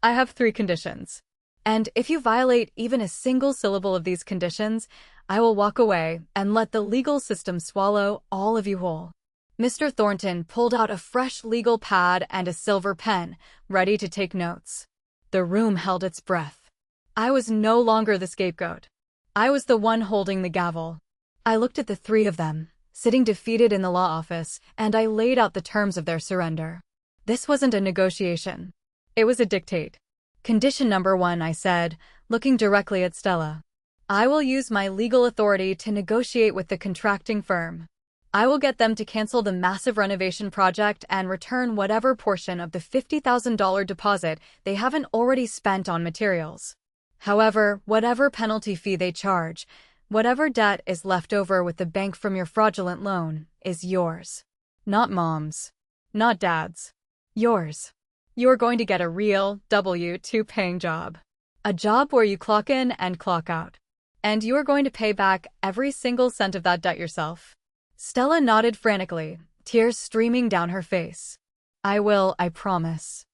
I have 3 conditions. And if you violate even a single syllable of these conditions, I will walk away and let the legal system swallow all of you whole. Mr. Thornton pulled out a fresh legal pad and a silver pen, ready to take notes. The room held its breath. I was no longer the scapegoat. I was the one holding the gavel. I looked at the 3 of them, sitting defeated in the law office, and I laid out the terms of their surrender. This wasn't a negotiation. It was a dictate. Condition number 1, I said, looking directly at Stella. I will use my legal authority to negotiate with the contracting firm. I will get them to cancel the massive renovation project and return whatever portion of the $50,000 deposit they haven't already spent on materials. However, whatever penalty fee they charge, whatever debt is left over with the bank from your fraudulent loan, is yours. Not Mom's. Not Dad's. Yours. You're going to get a real W-2 paying job. A job where you clock in and clock out. And you are going to pay back every single cent of that debt yourself. Stella nodded frantically, tears streaming down her face. I will, I promise.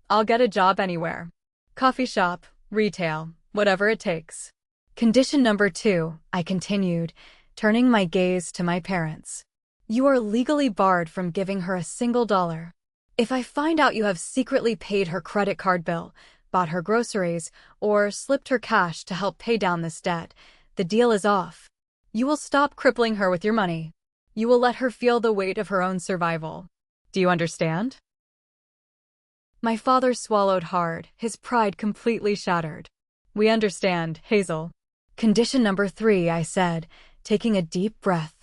I'll get a job anywhere. Coffee shop, retail, whatever it takes. Condition number 2, I continued, turning my gaze to my parents. You are legally barred from giving her a single dollar. If I find out you have secretly paid her credit card bill, bought her groceries, or slipped her cash to help pay down this debt, the deal is off. You will stop crippling her with your money. You will let her feel the weight of her own survival. Do you understand? My father swallowed hard, his pride completely shattered. We understand, Hazel. Condition number 3, I said, taking a deep breath.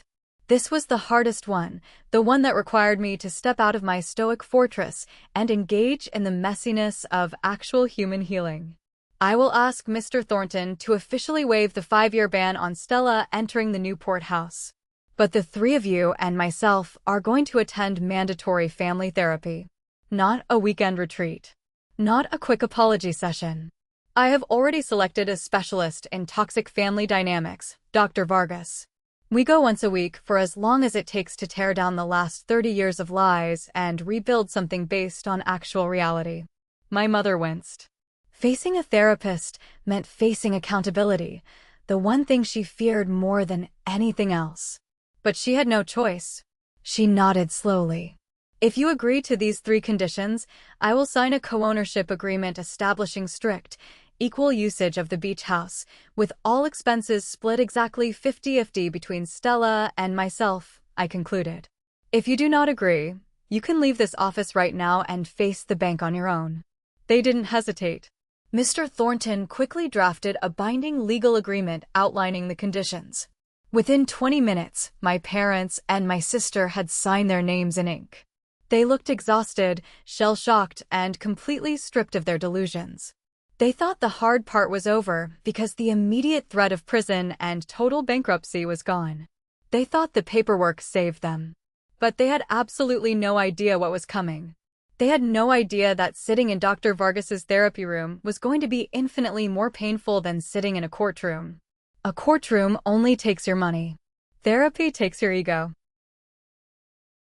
This was the hardest one, the one that required me to step out of my stoic fortress and engage in the messiness of actual human healing. I will ask Mr. Thornton to officially waive the 5-year ban on Stella entering the Newport house. But the 3 of you and myself are going to attend mandatory family therapy. Not a weekend retreat. Not a quick apology session. I have already selected a specialist in toxic family dynamics, Dr. Vargas. We go once a week for as long as it takes to tear down the last 30 years of lies and rebuild something based on actual reality. My mother winced. Facing a therapist meant facing accountability, the one thing she feared more than anything else. But she had no choice. She nodded slowly. If you agree to these 3 conditions, I will sign a co-ownership agreement establishing strict, equal usage of the beach house, with all expenses split exactly 50-50 between Stella and myself, I concluded. If you do not agree, you can leave this office right now and face the bank on your own. They didn't hesitate. Mr. Thornton quickly drafted a binding legal agreement outlining the conditions. Within 20 minutes, my parents and my sister had signed their names in ink. They looked exhausted, shell-shocked, and completely stripped of their delusions. They thought the hard part was over because the immediate threat of prison and total bankruptcy was gone. They thought the paperwork saved them. But they had absolutely no idea what was coming. They had no idea that sitting in Dr. Vargas's therapy room was going to be infinitely more painful than sitting in a courtroom. A courtroom only takes your money. Therapy takes your ego.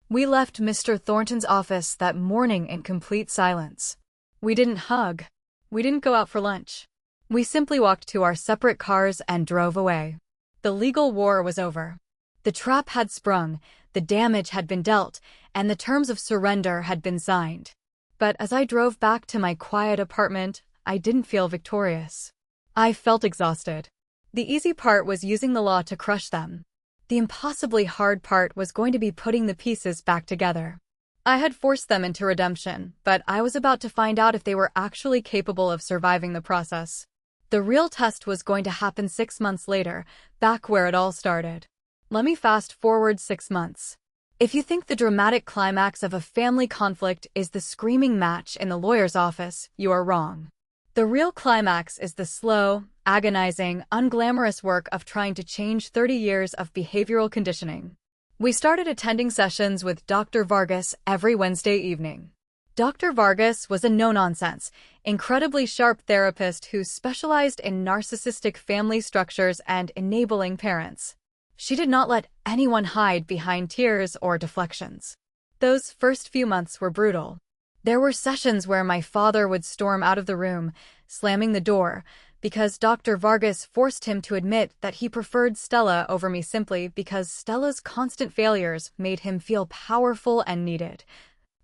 We left Mr. Thornton's office that morning in complete silence. We didn't hug. We didn't go out for lunch. We simply walked to our separate cars and drove away. The legal war was over. The trap had sprung, the damage had been dealt, and the terms of surrender had been signed. But as I drove back to my quiet apartment, I didn't feel victorious. I felt exhausted. The easy part was using the law to crush them. The impossibly hard part was going to be putting the pieces back together. I had forced them into redemption, but I was about to find out if they were actually capable of surviving the process. The real test was going to happen 6 months later, back where it all started. Let me fast forward 6 months. If you think the dramatic climax of a family conflict is the screaming match in the lawyer's office, you are wrong. The real climax is the slow, agonizing, unglamorous work of trying to change 30 years of behavioral conditioning. We started attending sessions with Dr. Vargas every Wednesday evening. Dr. Vargas was a no-nonsense, incredibly sharp therapist who specialized in narcissistic family structures and enabling parents. She did not let anyone hide behind tears or deflections. Those first few months were brutal. There were sessions where my father would storm out of the room, slamming the door, because Dr. Vargas forced him to admit that he preferred Stella over me simply because Stella's constant failures made him feel powerful and needed,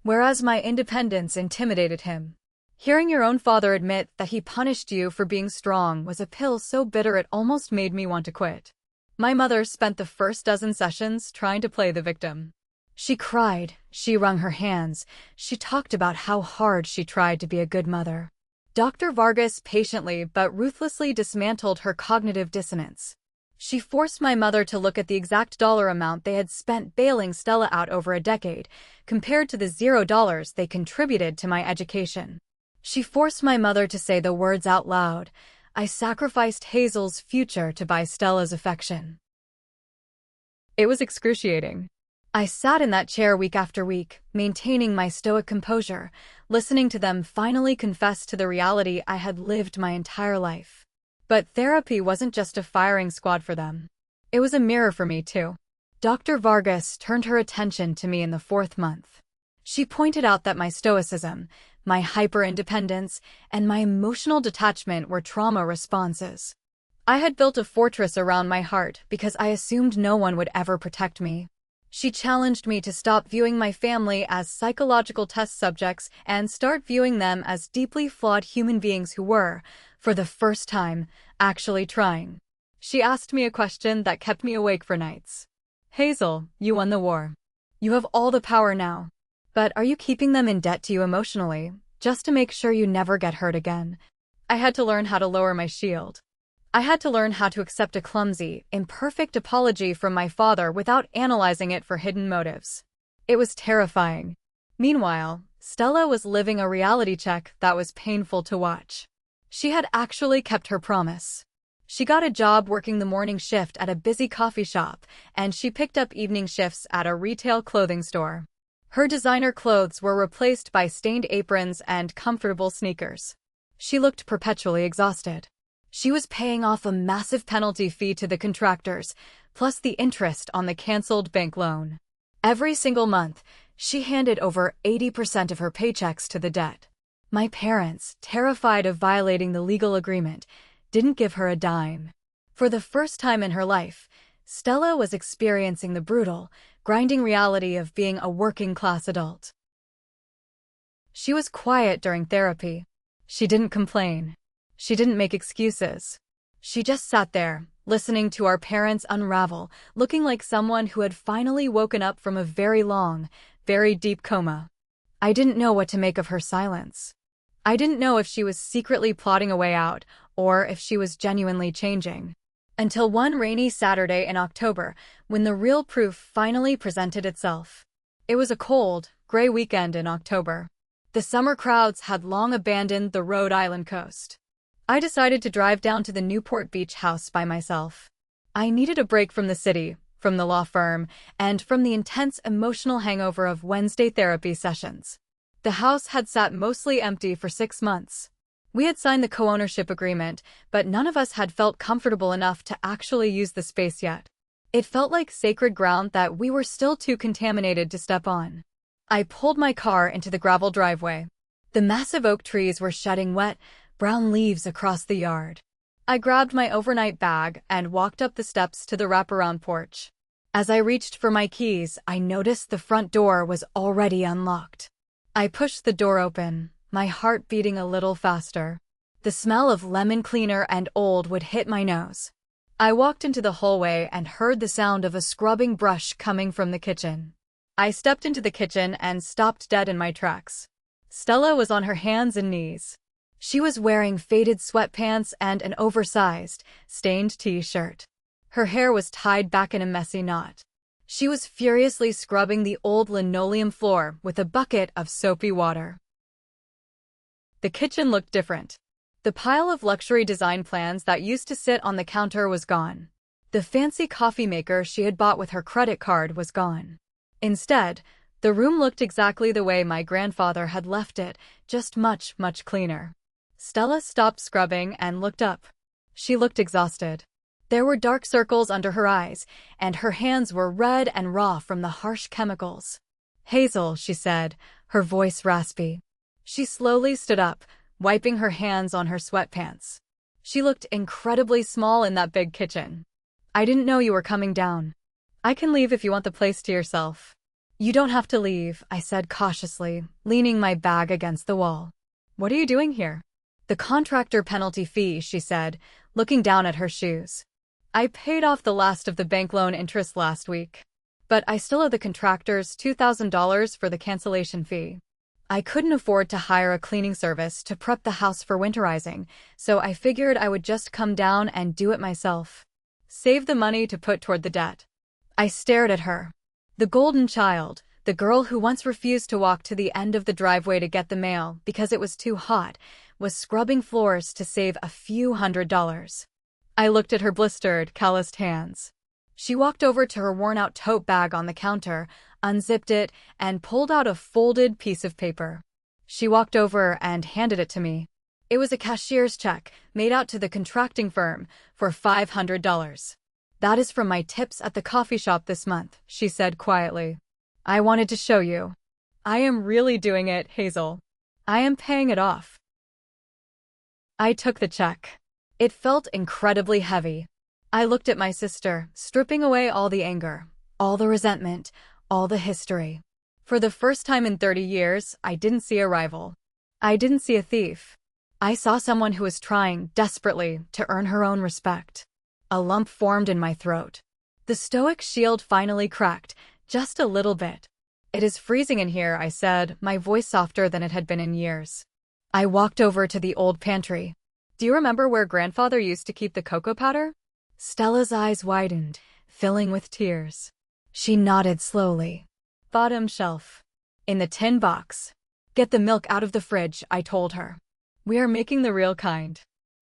whereas my independence intimidated him. Hearing your own father admit that he punished you for being strong was a pill so bitter it almost made me want to quit. My mother spent the first dozen sessions trying to play the victim. She cried, she wrung her hands, she talked about how hard she tried to be a good mother. Dr. Vargas patiently but ruthlessly dismantled her cognitive dissonance. She forced my mother to look at the exact dollar amount they had spent bailing Stella out over a decade, compared to the $0 they contributed to my education. She forced my mother to say the words out loud, "I sacrificed Hazel's future to buy Stella's affection." It was excruciating. I sat in that chair week after week, maintaining my stoic composure, listening to them finally confess to the reality I had lived my entire life. But therapy wasn't just a firing squad for them. It was a mirror for me, too. Dr. Vargas turned her attention to me in the 4th month. She pointed out that my stoicism, my hyper-independence, and my emotional detachment were trauma responses. I had built a fortress around my heart because I assumed no one would ever protect me. She challenged me to stop viewing my family as psychological test subjects and start viewing them as deeply flawed human beings who were, for the first time, actually trying. She asked me a question that kept me awake for nights. Hazel, you won the war. You have all the power now. But are you keeping them in debt to you emotionally, just to make sure you never get hurt again? I had to learn how to lower my shield. I had to learn how to accept a clumsy, imperfect apology from my father without analyzing it for hidden motives. It was terrifying. Meanwhile, Stella was living a reality check that was painful to watch. She had actually kept her promise. She got a job working the morning shift at a busy coffee shop, and she picked up evening shifts at a retail clothing store. Her designer clothes were replaced by stained aprons and comfortable sneakers. She looked perpetually exhausted. She was paying off a massive penalty fee to the contractors, plus the interest on the canceled bank loan. Every single month, she handed over 80% of her paychecks to the debt. My parents, terrified of violating the legal agreement, didn't give her a dime. For the first time in her life, Stella was experiencing the brutal, grinding reality of being a working-class adult. She was quiet during therapy. She didn't complain. She didn't make excuses. She just sat there, listening to our parents unravel, looking like someone who had finally woken up from a very long, very deep coma. I didn't know what to make of her silence. I didn't know if she was secretly plotting a way out, or if she was genuinely changing. Until one rainy Saturday in October, when the real proof finally presented itself. It was a cold, gray weekend in October. The summer crowds had long abandoned the Rhode Island coast. I decided to drive down to the Newport Beach house by myself. I needed a break from the city, from the law firm, and from the intense emotional hangover of Wednesday therapy sessions. The house had sat mostly empty for 6 months. We had signed the co-ownership agreement, but none of us had felt comfortable enough to actually use the space yet. It felt like sacred ground that we were still too contaminated to step on. I pulled my car into the gravel driveway. The massive oak trees were shedding wet, brown leaves across the yard. I grabbed my overnight bag and walked up the steps to the wraparound porch. As I reached for my keys, I noticed the front door was already unlocked. I pushed the door open, my heart beating a little faster. The smell of lemon cleaner and old wood hit my nose. I walked into the hallway and heard the sound of a scrubbing brush coming from the kitchen. I stepped into the kitchen and stopped dead in my tracks. Stella was on her hands and knees. She was wearing faded sweatpants and an oversized, stained t-shirt. Her hair was tied back in a messy knot. She was furiously scrubbing the old linoleum floor with a bucket of soapy water. The kitchen looked different. The pile of luxury design plans that used to sit on the counter was gone. The fancy coffee maker she had bought with her credit card was gone. Instead, the room looked exactly the way my grandfather had left it, just much, much cleaner. Stella stopped scrubbing and looked up. She looked exhausted. There were dark circles under her eyes, and her hands were red and raw from the harsh chemicals. "Hazel," she said, her voice raspy. She slowly stood up, wiping her hands on her sweatpants. She looked incredibly small in that big kitchen. "I didn't know you were coming down. I can leave if you want the place to yourself." "You don't have to leave," I said cautiously, leaning my bag against the wall. "What are you doing here?" "The contractor penalty fee," she said, looking down at her shoes. "I paid off the last of the bank loan interest last week. But I still owe the contractors $2,000 for the cancellation fee. I couldn't afford to hire a cleaning service to prep the house for winterizing, so I figured I would just come down and do it myself. Save the money to put toward the debt." I stared at her. The golden child, the girl who once refused to walk to the end of the driveway to get the mail because it was too hot, was scrubbing floors to save a few $100s. I looked at her blistered, calloused hands. She walked over to her worn-out tote bag on the counter, unzipped it, and pulled out a folded piece of paper. She walked over and handed it to me. It was a cashier's check, made out to the contracting firm, for $500. "That is from my tips at the coffee shop this month," she said quietly. "I wanted to show you. I am really doing it, Hazel. I am paying it off." I took the check. It felt incredibly heavy. I looked at my sister, stripping away all the anger. All the resentment, all the history. For the first time in 30 years, I didn't see a rival. I didn't see a thief. I saw someone who was trying, desperately, to earn her own respect. A lump formed in my throat. The stoic shield finally cracked, just a little bit. "It is freezing in here," I said, my voice softer than it had been in years. I walked over to the old pantry. "Do you remember where grandfather used to keep the cocoa powder?" Stella's eyes widened, filling with tears. She nodded slowly. "Bottom shelf. In the tin box." "Get the milk out of the fridge," I told her. "We are making the real kind."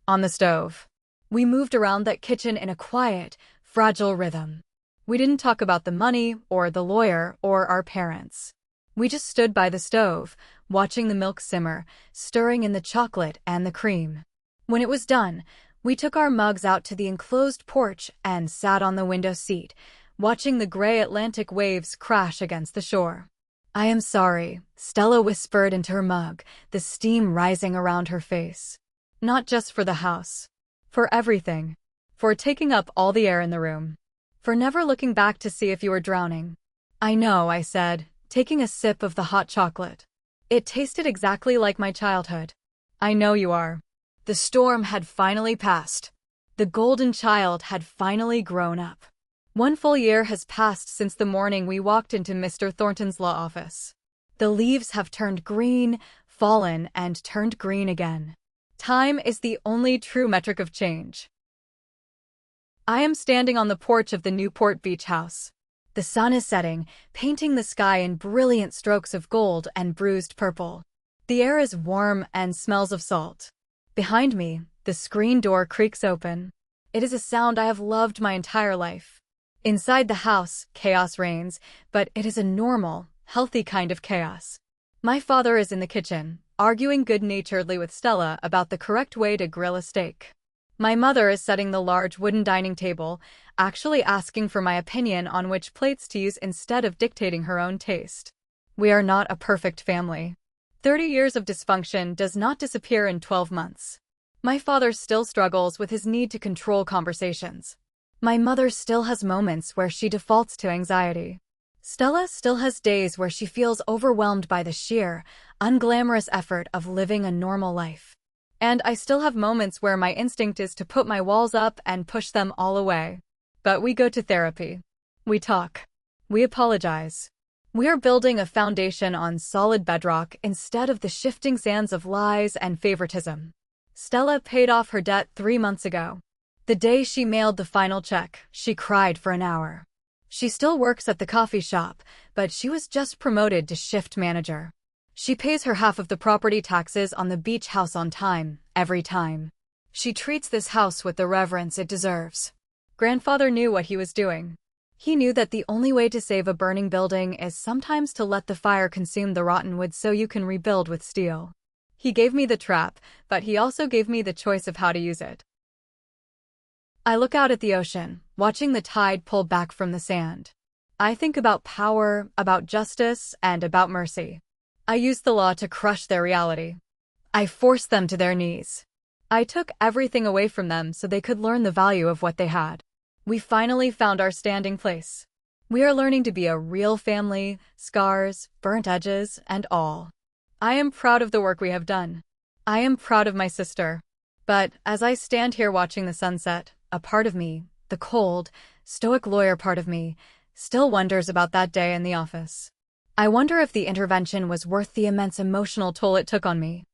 On the stove. We moved around that kitchen in a quiet, fragile rhythm. We didn't talk about the money, or the lawyer, or our parents. We just stood by the stove, watching the milk simmer, stirring in the chocolate and the cream. When it was done, we took our mugs out to the enclosed porch and sat on the window seat, watching the gray Atlantic waves crash against the shore. "I am sorry," Stella whispered into her mug, the steam rising around her face. "Not just for the house. For everything. For taking up all the air in the room. For never looking back to see if you were drowning." "I know," I said, taking a sip of the hot chocolate. It tasted exactly like my childhood. "I know you are." The storm had finally passed. The golden child had finally grown up. 1 full year has passed since the morning we walked into Mr. Thornton's law office. The leaves have turned green, fallen, and turned green again. Time is the only true metric of change. I am standing on the porch of the Newport Beach house. The sun is setting, painting the sky in brilliant strokes of gold and bruised purple. The air is warm and smells of salt. Behind me, the screen door creaks open. It is a sound I have loved my entire life. Inside the house, chaos reigns, but it is a normal, healthy kind of chaos. My father is in the kitchen, arguing good-naturedly with Stella about the correct way to grill a steak. My mother is setting the large wooden dining table, actually asking for my opinion on which plates to use instead of dictating her own taste. We are not a perfect family. 30 years of dysfunction does not disappear in 12 months. My father still struggles with his need to control conversations. My mother still has moments where she defaults to anxiety. Stella still has days where she feels overwhelmed by the sheer, unglamorous effort of living a normal life. And I still have moments where my instinct is to put my walls up and push them all away. But we go to therapy. We talk. We apologize. We are building a foundation on solid bedrock instead of the shifting sands of lies and favoritism. Stella paid off her debt 3 months ago. The day she mailed the final check, she cried for an hour. She still works at the coffee shop, but she was just promoted to shift manager. She pays her half of the property taxes on the beach house on time, every time. She treats this house with the reverence it deserves. Grandfather knew what he was doing. He knew that the only way to save a burning building is sometimes to let the fire consume the rotten wood so you can rebuild with steel. He gave me the trap, but he also gave me the choice of how to use it. I look out at the ocean, watching the tide pull back from the sand. I think about power, about justice, and about mercy. I use the law to crush their reality. I forced them to their knees. I took everything away from them so they could learn the value of what they had. We finally found our standing place. We are learning to be a real family, scars, burnt edges, and all. I am proud of the work we have done. I am proud of my sister. But as I stand here watching the sunset, a part of me, the cold, stoic lawyer part of me, still wonders about that day in the office. I wonder if the intervention was worth the immense emotional toll it took on me.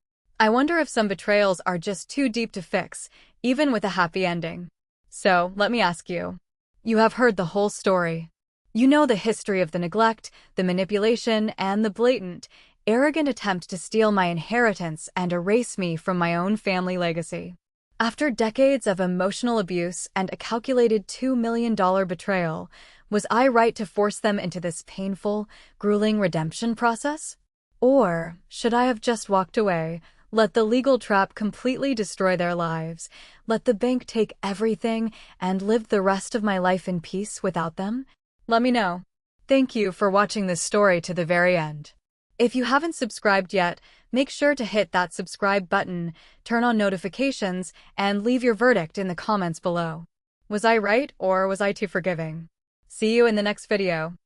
I wonder if some betrayals are just too deep to fix, even with a happy ending. So, let me ask you. You have heard the whole story. You know the history of the neglect, the manipulation, and the blatant, arrogant attempt to steal my inheritance and erase me from my own family legacy. After decades of emotional abuse and a calculated $2 million betrayal, was I right to force them into this painful, grueling redemption process? Or should I have just walked away, let the legal trap completely destroy their lives, let the bank take everything, and live the rest of my life in peace without them? Let me know. Thank you for watching this story to the very end. If you haven't subscribed yet, make sure to hit that subscribe button, turn on notifications, and leave your verdict in the comments below. Was I right or was I too forgiving? See you in the next video.